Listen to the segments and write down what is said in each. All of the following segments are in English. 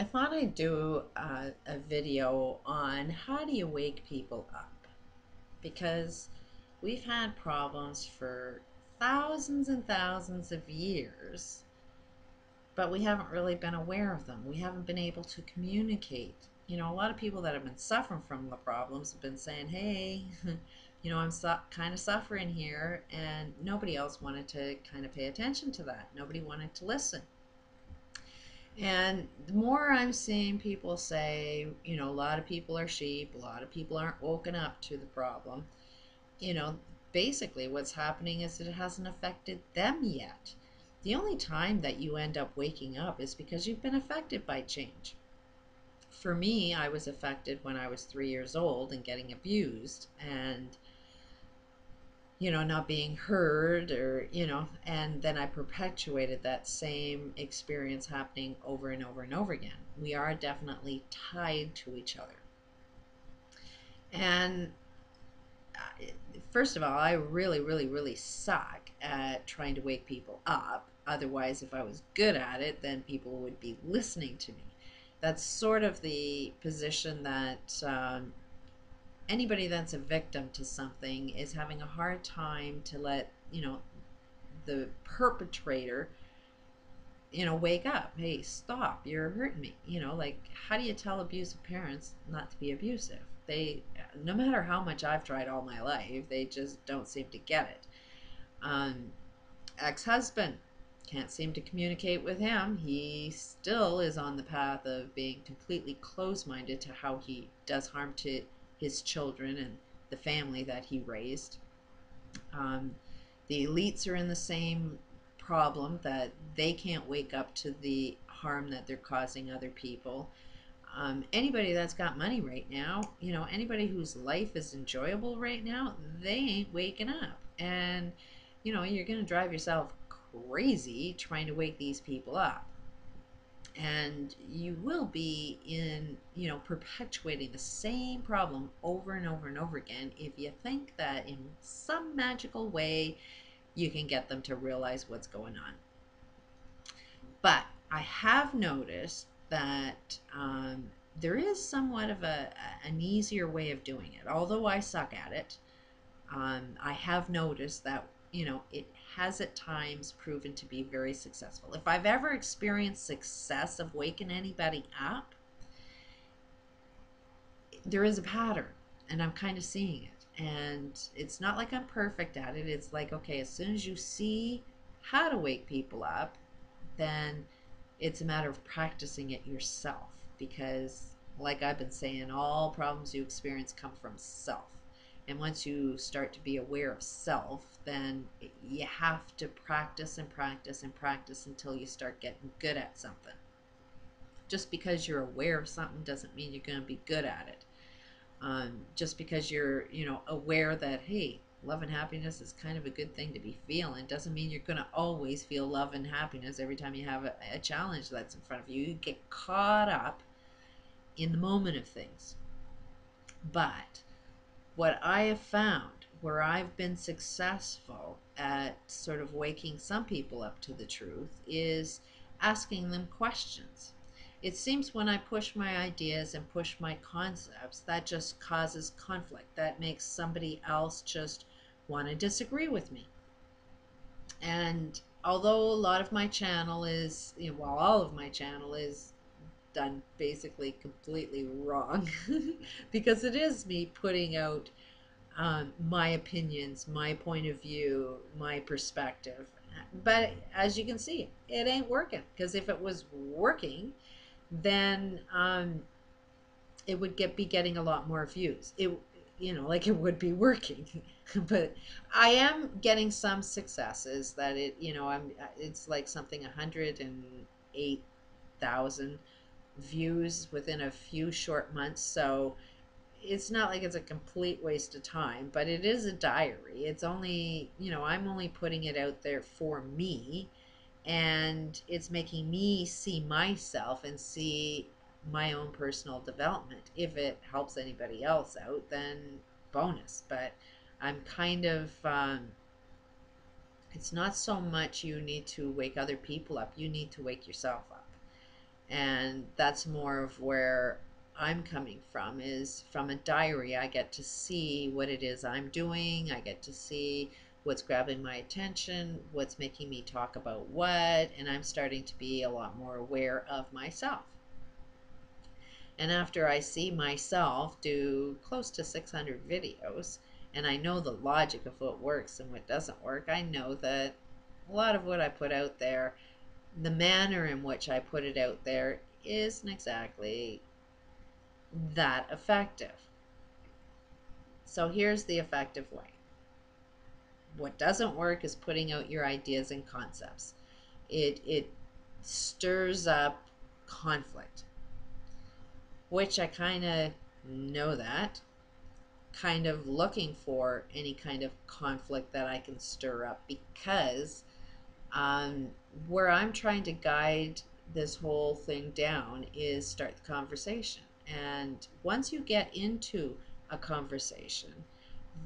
I thought I'd do a video on how do you wake people up, because we've had problems for thousands and thousands of years, but we haven't really been aware of them. We haven't been able to communicate. A lot of people that have been suffering from the problems have been saying, hey, I'm kind of suffering here, and nobody else wanted to kind of pay attention to that. Nobody wanted to listen. And the more I'm seeing people say, a lot of people are sheep, a lot of people aren't woken up to the problem, you know, basically what's happening is that it hasn't affected them yet. The only time that you end up waking up is because you've been affected by change. For me, I was affected when I was 3 years old and getting abused, and not being heard, or, and then I perpetuated that same experience happening over and over and over again. We are definitely tied to each other. And first of all, I really, really, really suck at trying to wake people up. Otherwise, if I was good at it, then people would be listening to me. That's sort of the position that anybody that's a victim to something is having a hard time to let the perpetrator wake up. Hey, stop, you're hurting me. Like, how do you tell abusive parents not to be abusive? They, no matter how much I've tried all my life, they just don't seem to get it. Ex-husband, can't seem to communicate with him. He still is on the path of being completely closed-minded to how he does harm to his children and the family that he raised. The elites are in the same problem, that they can't wake up to the harm that they're causing other people. Anybody that's got money right now, anybody whose life is enjoyable right now, they ain't waking up. And, you're going to drive yourself crazy trying to wake these people up. And you will be perpetuating the same problem over and over and over again if you think that in some magical way you can get them to realize what's going on. But I have noticed that there is somewhat of an easier way of doing it. Although I suck at it, I have noticed that it has at times proven to be very successful. If I've ever experienced success of waking anybody up, there is a pattern, and I'm kind of seeing it. And it's not like I'm perfect at it. It's like, okay, as soon as you see how to wake people up, then it's a matter of practicing it yourself. Because, like I've been saying, all problems you experience come from self. And once you start to be aware of self, then you have to practice and practice and practice until you start getting good at something. Just because you're aware of something doesn't mean you're going to be good at it. Just because you're, aware that, hey, love and happiness is kind of a good thing to be feeling, doesn't mean you're going to always feel love and happiness every time you have a challenge that's in front of you. You get caught up in the moment of things. But what I have found, where I've been successful at sort of waking some people up to the truth, is asking them questions. It seems when I push my ideas and push my concepts, that just causes conflict. That makes somebody else just want to disagree with me. And although a lot of my channel is, well, all of my channel is done basically completely wrong, because it is me putting out my opinions, my point of view, my perspective. But as you can see, it ain't working, because if it was working, then it would be getting a lot more views. It like it would be working. But I am getting some successes that it's like something 108,000 views within a few short months. So it's not like it's a complete waste of time, but it is a diary. It's only, I'm only putting it out there for me, and it's making me see myself and see my own personal development. If it helps anybody else out, then bonus. But I'm kind of, it's not so much you need to wake other people up, you need to wake yourself up. And that's more of where I'm coming from, is from a diary. I get to see what it is I'm doing. I get to see what's grabbing my attention, what's making me talk about what, and I'm starting to be a lot more aware of myself. And after I see myself do close to 600 videos, and I know the logic of what works and what doesn't work, I know that a lot of what I put out there, the manner in which I put it out there, isn't exactly that effective. So here's the effective way. What doesn't work is putting out your ideas and concepts. It stirs up conflict, which I kind of know that, kind of looking for any kind of conflict that I can stir up, because um, where I'm trying to guide this whole thing down is start the conversation. And once you get into a conversation,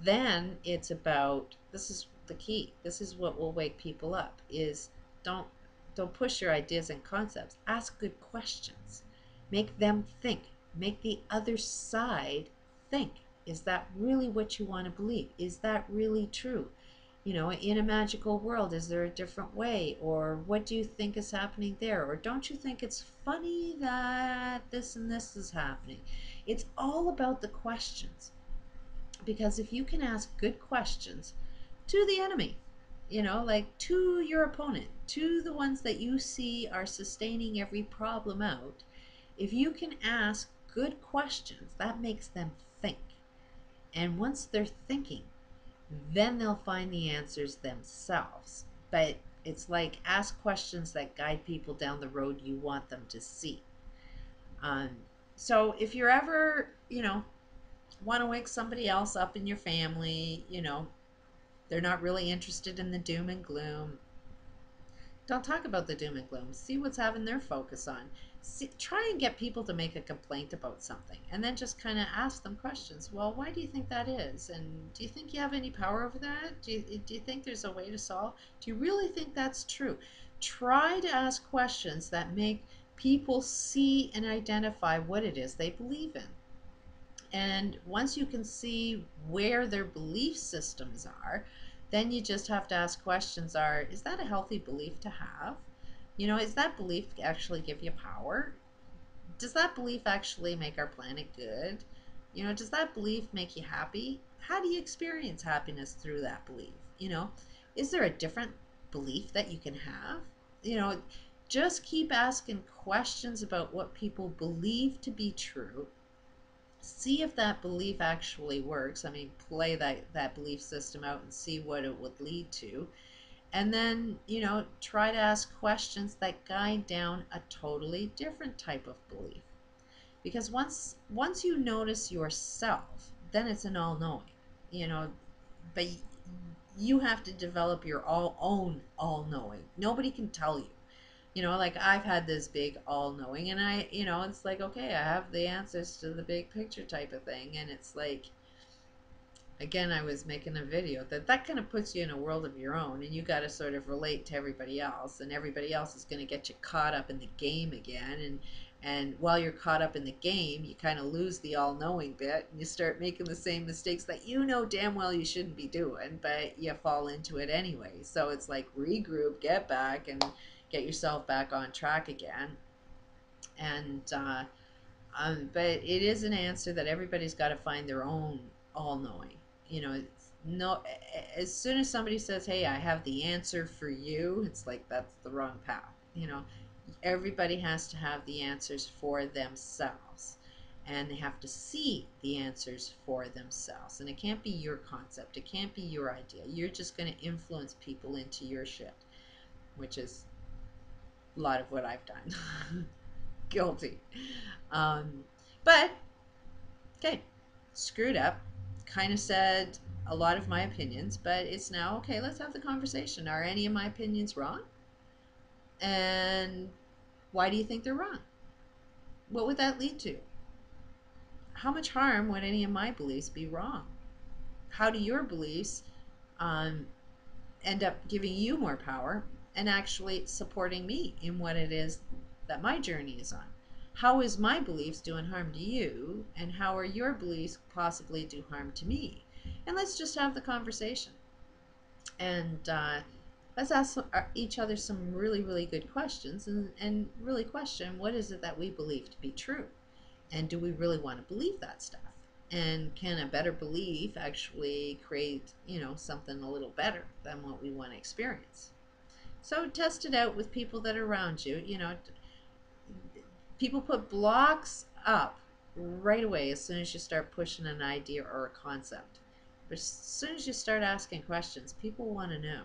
then it's about, this is the key, this is what will wake people up, is don't don't push your ideas and concepts. Ask good questions. Make them think. Make the other side think. Is that really what you want to believe? Is that really true? In a magical world, is there a different way? Or what do you think is happening there? Or don't you think it's funny that this and this is happening? It's all about the questions. Because if you can ask good questions to the enemy, like to your opponent, to the ones that you see are sustaining every problem out, if you can ask good questions, that makes them think. And once they're thinking, then they'll find the answers themselves. But it's like, ask questions that guide people down the road you want them to see. Um, so if you're ever, want to wake somebody else up in your family, they're not really interested in the doom and gloom, don't talk about the doom and gloom. See what's having their focus on. Try and get people to make a complaint about something, and then just kind of ask them questions. Well, why do you think that is? And do you think you have any power over that? Do you think there's a way to solve? Do you really think that's true? Try to ask questions that make people see and identify what it is they believe in. And once you can see where their belief systems are, then you just have to ask questions. Is that a healthy belief to have? Is that belief actually give you power? Does that belief actually make our planet good? Does that belief make you happy? How do you experience happiness through that belief? Is there a different belief that you can have? Just keep asking questions about what people believe to be true. See if that belief actually works. I mean, play that belief system out and see what it would lead to. And then, try to ask questions that guide down a totally different type of belief. Because once you notice yourself, then it's an all-knowing, but you have to develop your own all-knowing. Nobody can tell you. Like, I've had this big all-knowing, and it's like, okay, I have the answers to the big picture type of thing. And it's like, again, I was making a video that kind of puts you in a world of your own, and you got to sort of relate to everybody else, and everybody else is going to get you caught up in the game again. And while you're caught up in the game, you kind of lose the all-knowing bit, and you start making the same mistakes that damn well you shouldn't be doing, but you fall into it anyway. So it's like, regroup, get back, and get yourself back on track again. And but it is an answer that everybody's got to find their own all-knowing. It's no, as soon as somebody says, hey, I have the answer for you, it's like, that's the wrong path. Everybody has to have the answers for themselves, and they have to see the answers for themselves. And it can't be your concept, it can't be your idea. You're just going to influence people into your shit, which is a lot of what I've done. Guilty. But okay, screwed up, kind of said a lot of my opinions, but it's now, okay, let's have the conversation. Are any of my opinions wrong? And why do you think they're wrong? What would that lead to? How much harm would any of my beliefs be wrong? How do your beliefs end up giving you more power and actually supporting me in what it is that my journey is on. How is my beliefs doing harm to you, and how are your beliefs possibly do harm to me? And let's just have the conversation. And let's ask each other some really, really good questions, and really question what is it that we believe to be true? And do we really want to believe that stuff? And can a better belief actually create, something a little better than what we want to experience? So test it out with people that are around you. People put blocks up right away as soon as you start pushing an idea or a concept. But as soon as you start asking questions, people want to know.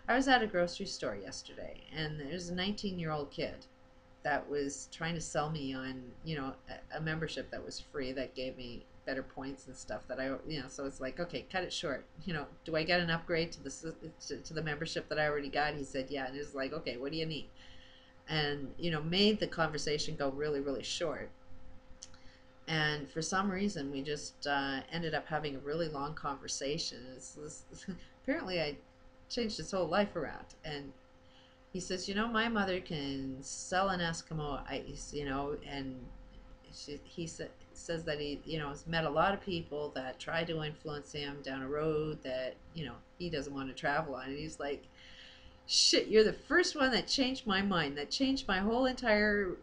I was at a grocery store yesterday, and there's a 19-year-old kid that was trying to sell me on, a membership that was free that gave me better points and stuff that so it's like, okay, cut it short. Do I get an upgrade to the membership that I already got? He said, yeah. And it was like, okay, what do you need? And, made the conversation go really, really short. And for some reason, we just ended up having a really long conversation. Apparently, I changed his whole life around. And he says, my mother can sell an Eskimo ice, and says that he, has met a lot of people that try to influence him down a road that, he doesn't want to travel on. And he's like, shit, you're the first one that changed my mind, that changed my whole entire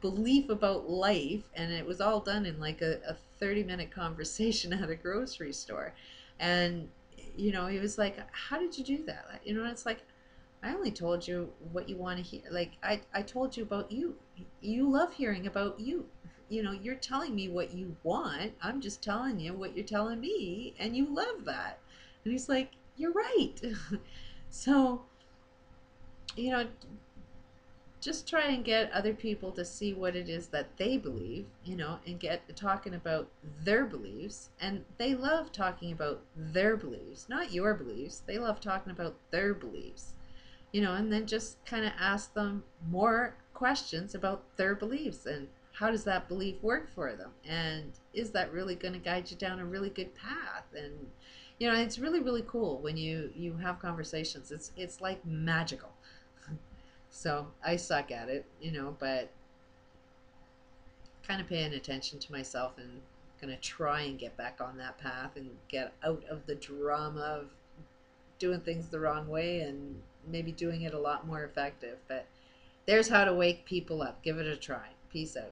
belief about life. And it was all done in like a 30-minute conversation at a grocery store. And, he was like, how did you do that? It's like, I only told you what you want to hear. Like, I told you about you. You love hearing about you. You're telling me what you want. I'm just telling you what you're telling me, and you love that. And he's like, you're right. So, you know, just try and get other people to see what it is that they believe, and get talking about their beliefs. And they love talking about their beliefs, not your beliefs. They love talking about their beliefs. And then just kind of ask them more questions about their beliefs and how does that belief work for them, and is that really going to guide you down a really good path? And it's really, really cool when you have conversations. It's like magical. So I suck at it, but kind of paying attention to myself and gonna try and get back on that path and get out of the drama of doing things the wrong way and maybe doing it a lot more effective. But there's how to wake people up. Give it a try. Peace out.